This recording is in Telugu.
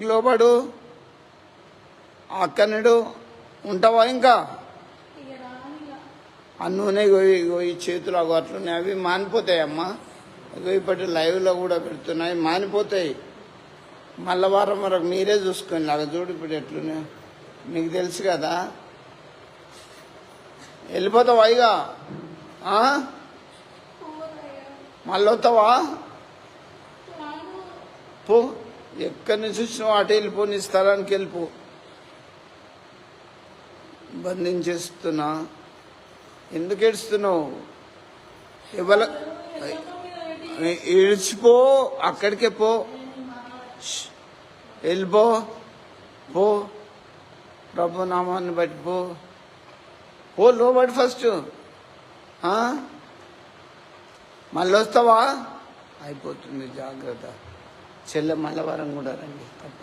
లోబడు అక్కనుడు ఉంటావా ఇంకా ఆ నూనె ఈ చేతులు అట్లున్నాయి అవి మానిపోతాయి అమ్మా ఇప్పటి లైవ్లో కూడా పెడుతున్నాయి మానిపోతాయి మళ్ళా వారం వరకు మీరే చూసుకోండి అలా చూడు ఇప్పుడు ఎట్లున్నాయి మీకు తెలుసు కదా వెళ్ళిపోతావా ఇక మళ్ళీ వస్తావా పో ఎక్కడి నుంచి వచ్చినావు అటు వెళ్ళిపో నీ స్థలానికి వెళ్ళిపో బంధించేస్తున్నా ఎందుకు ఏడుస్తున్నావు ఎవరు ఏడ్చిపో అక్కడికే పో వెళ్ళిపో పో ప్రభు నామాన్ని బట్టి పో లోబడి ఫస్ట్ మళ్ళీ వస్తావా అయిపోతుంది జాగ్రత్త చెల్లె మళ్ళీ వారం కూడా రండి తప్పదు